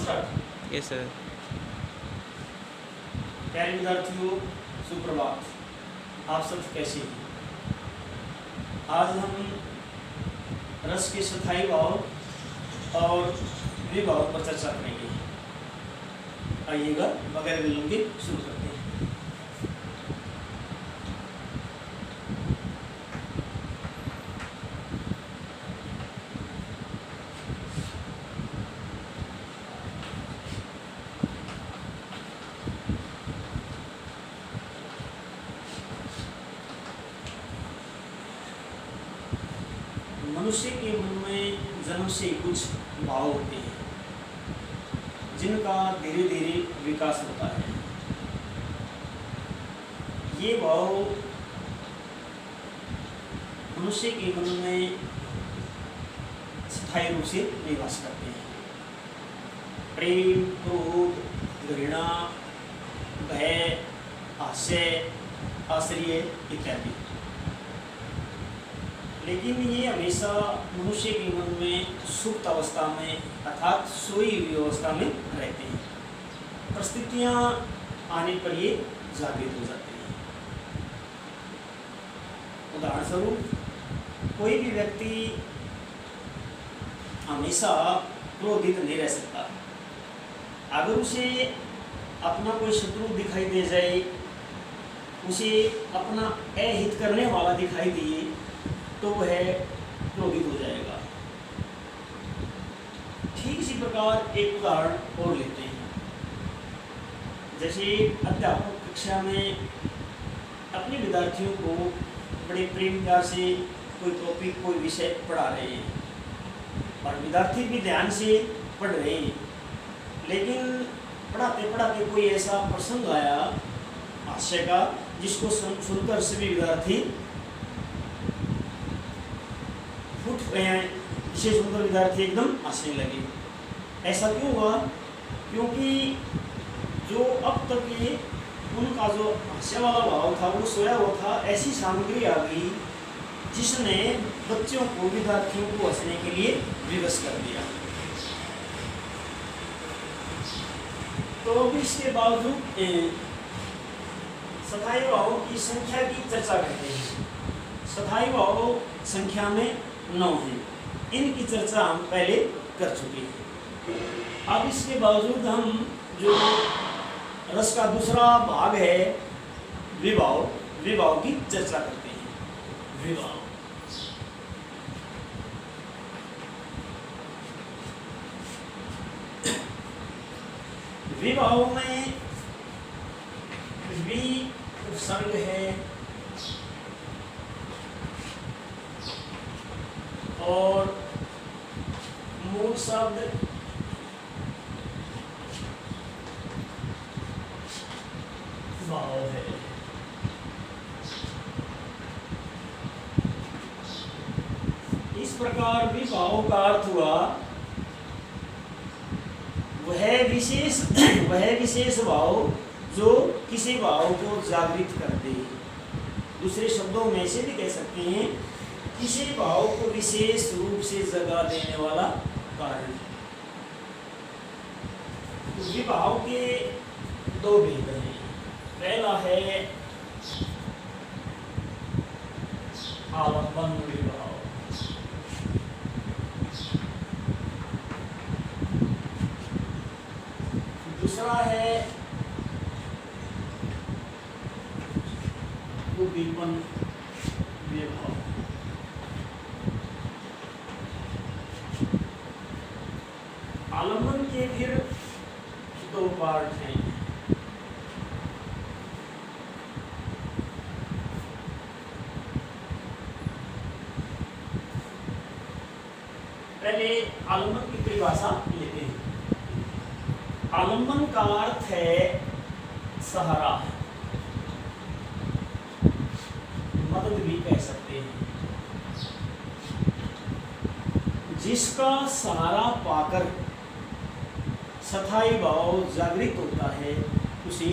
Start. Yes sir. प्यारे विद्यार्थियों, सुप्रभात। आप सब कैसे हैं? आज हम रस के स्थायी भाव और विभाव पर चर्चा करेंगे। आइएगा बगैर विलंब के शुरू करते हैं। मनुष्य के मन में जन्म से कुछ भाव होते हैं जिनका धीरे धीरे विकास होता है। ये भाव मनुष्य के मन में स्थायी रूप से निवास करते हैं। प्रेम, क्रोध, घृणा, भय, आशय, आश्रय इत्यादि। लेकिन ये हमेशा मनुष्य के मन में सुप्त अवस्था में अर्थात सोई हुई अवस्था में रहते हैं। परिस्थितियां आने पर ये जागृत हो जाते हैं। उदाहरण स्वरूप, कोई भी व्यक्ति हमेशा क्रोधित नहीं रह सकता। अगर उसे अपना कोई शत्रु दिखाई दे जाए, उसे अपना अहित करने वाला दिखाई दिए, तो वह क्रोधित हो जाएगा। ठीक इसी प्रकार एक उदाहरण और लेते हैं। जैसे अध्यापक कक्षा में अपने विद्यार्थियों को बड़े प्रेम प्यार से कोई टॉपिक, कोई विषय पढ़ा रहे हैं और विद्यार्थी भी ध्यान से पढ़ रहे हैं। लेकिन पढ़ाते पढ़ाते कोई ऐसा प्रसंग आया हास्य का, जिसको सुनकर सभी विद्यार्थी उठ गए हैं। इसे सुनकर विद्यार्थी एकदम हंसने लगे। ऐसा क्यों हुआ? क्योंकि जो अब तक ये उनका जो हास्य वाला भाव था वो सोया हुआ था। ऐसी सामग्री आ गई जिसने बच्चों को, विद्यार्थियों को हंसने के लिए विवश कर दिया। तो इसके बावजूद स्थायी भावों की संख्या की चर्चा करते हैं। स्थायी भाव संख्या में 9 हैं। इनकी चर्चा हम पहले कर चुके हैं। अब इसके बावजूद हम जो रस का दूसरा भाग है विभाव, विभाव की चर्चा करते हैं। विभाव विभाव में वि उपसर्ग है और मूल शब्द भाव है। इस प्रकार विभाव का अर्थ हुआ वह विशेष भाव जो किसी भाव को जागृत कर दे। दूसरे शब्दों में से भी कह सकते हैं किसी भाव को विशेष रूप से जगा देने वाला कारण। विभाव के 2 भेद हैं। पहला है आलंबन विभाव, दूसरा है उद्दीपन विभाव। आलंबन के फिर 2 पार्ट हैं। पहले आलंबन की परिभाषा लेते हैं। आलंबन का अर्थ है सहारा, मदद भी कह सकते हैं। जिसका सहारा पाकर स्थायी भाव जागृत होता है उसे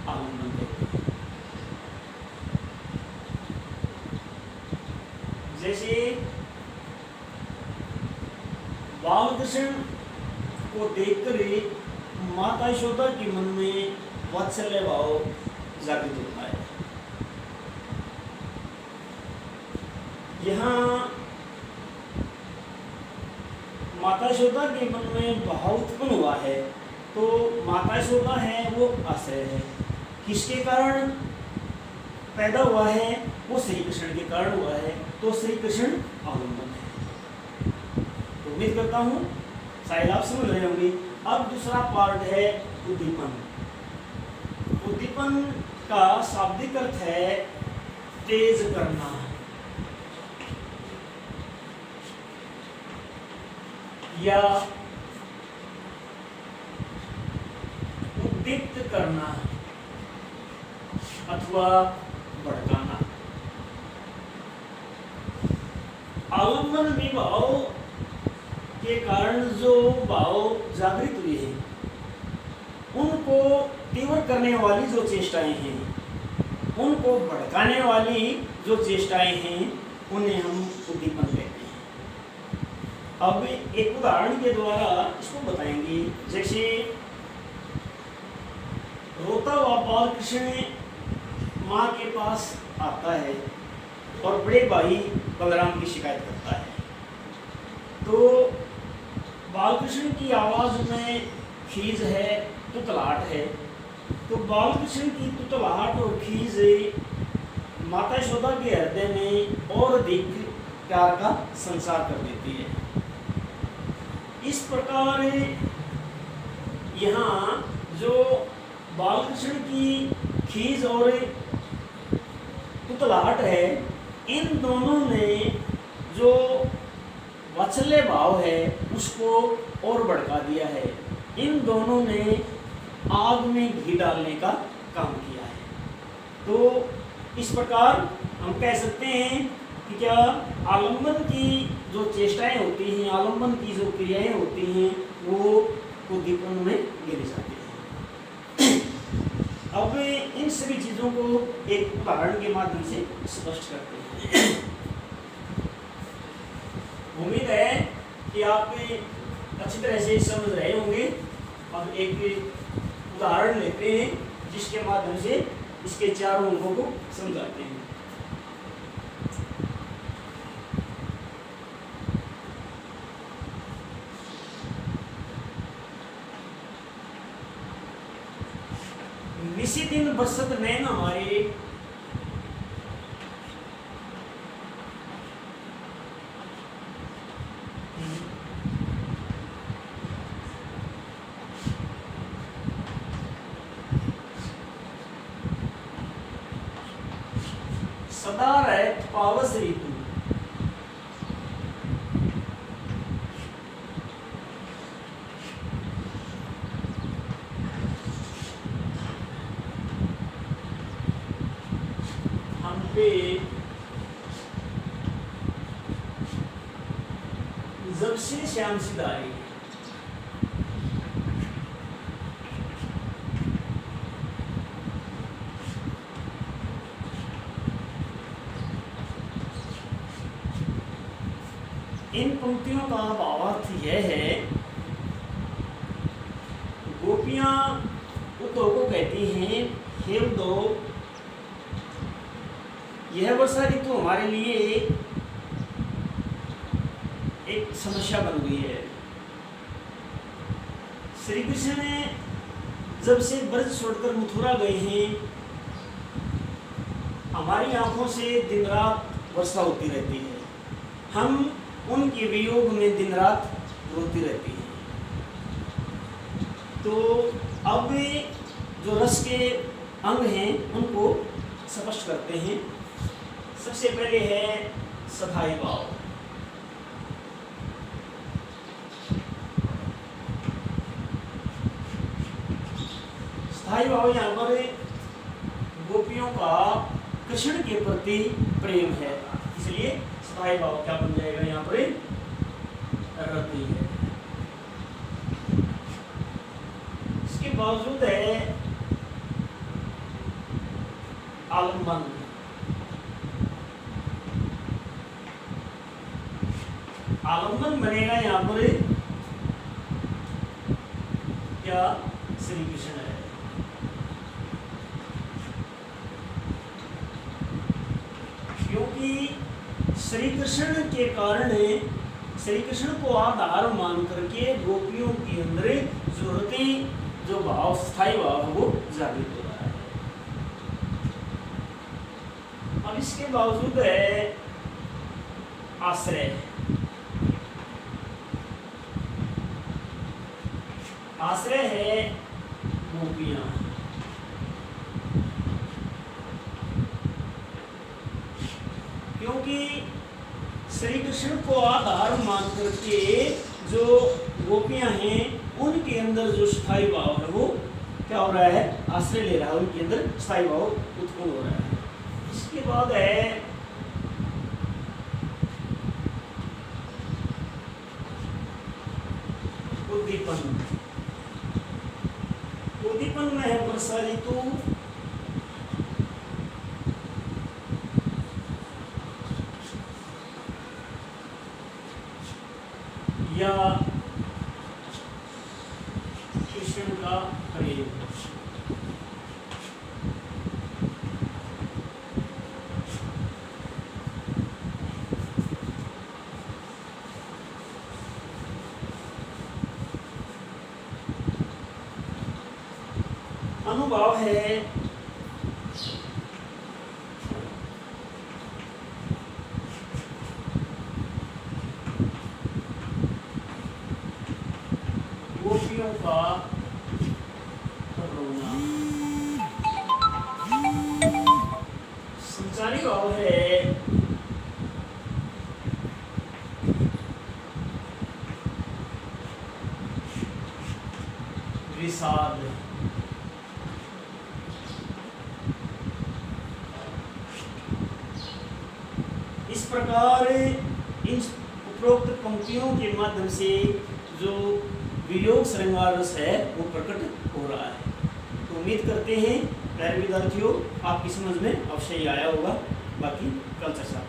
आलंबन कहते हैं। जैसे भाव दर्शन को देखकर ही माता यशोदा के मन में वात्सल्य भाव जागृत होता है। यहाँ माता यशोदा के मन में भाव उत्पन्न हुआ है, तो माता यशोदा है वो आश्रय है। किसके कारण पैदा हुआ है? वो श्री कृष्ण के कारण हुआ है, तो श्री कृष्ण आलम्बन है। तो उम्मीद करता हूँ शायद आप समझ रहे होंगे। अब दूसरा पार्ट है उद्दीपन। उद्दीपन का शाब्दिक अर्थ है तेज करना, या उद्दीप्त करना अथवा भड़काना। आलम्बन विभाव के कारण जो भाव जागृत हुए हैं, उनको तीव्र करने वाली जो चेष्टाएं हैं, उनको भड़काने वाली जो चेष्टाएं हैं, उन्हें हम उद्दीपन कहते हैं। अब एक उदाहरण के द्वारा इसको बताएंगे। जैसे रोता हुआ बाल कृष्ण माँ के पास आता है और बड़े भाई बलराम की शिकायत करता है, तो बालकृष्ण की आवाज में खीज है, तुतलाहट है। तो बालकृष्ण की तुतलाहट और खीज माता यशोदा के हृदय में और अधिक प्यार का संचार कर देती है। इस प्रकार यहाँ जो बालकृष्ण की खीज और तुतलाहट है, इन दोनों ने जो वात्सल्य भाव है उसको और भड़का दिया है। इन दोनों ने आग में घी डालने का काम किया है। तो इस प्रकार हम कह सकते हैं कि क्या आलम्बन की जो चेष्टाएं होती हैं, आलम्बन की जो क्रियाएं होती हैं, वो उद्दीपन में गिनी जाती हैं। अब इन सभी चीज़ों को एक उदाहरण के माध्यम से स्पष्ट करते हैं। उम्मीद है कि आप अच्छी तरह से समझ रहे होंगे। अब एक उदाहरण लेते हैं जिसके माध्यम से इसके चारों अंगों को समझाते हैं। इसी दिन बरसत नैन हमारे सदा रहत पावस ऋतु। हम पे जब से श्याम सिधारी। इन पंक्तियों का भावार्थ यह है, गोपियां उद्धव को कहती हैं, हे उद्धव, यह वर्षा ऋतु हमारे लिए एक समस्या बन गई है। श्री कृष्ण ने जब से ब्रज छोड़कर मथुरा गए हैं, हमारी आंखों से दिन रात वर्षा होती रहती है। हम उनके वियोग में दिन रात रोती रहती है। तो अब जो रस के अंग हैं उनको स्पष्ट करते हैं। सबसे पहले है सधाई भाव। स्थायी भाव यहाँ पर गोपियों का कृष्ण के प्रति प्रेम है, इसलिए स्थायी भाव क्या बन जाएगा यहाँ पर? रति है। इसके बावजूद है आलम्बन। आलम्बन बनेगा यहाँ पर क्या श्री कृष्ण है। क्योंकि श्री कृष्ण के कारण, श्री कृष्ण को आधार मान करके गोपियों के अंदर जरूरतें, जो भाव, स्थायी भाव है वो जागृत हो रहा है। अब इसके बावजूद है आश्रय। आश्रय है गोपियां। क्योंकि श्री कृष्ण को आधार मान करके जो गोपियां हैं उनके अंदर जो स्थायी भाव है वो क्या हो रहा है, आश्रय ले रहा है, उनके अंदर स्थायी भाव उत्पन्न हो रहा है। इसके बाद है उद्दीपन। उद्दीपन में है वर्षा ऋतु, या कृष्ण का प्रेम। अनुभव है गोपियों का रोना। संचारी भाव है विषाद। इस प्रकार इन उपरोक्त पंक्तियों के माध्यम से जो वियोग श्रृंगार रस है वो प्रकट हो रहा है। तो उम्मीद करते हैं प्यारे विद्यार्थियों आपकी समझ में अवश्य ही आया होगा। बाकी कल चर्चा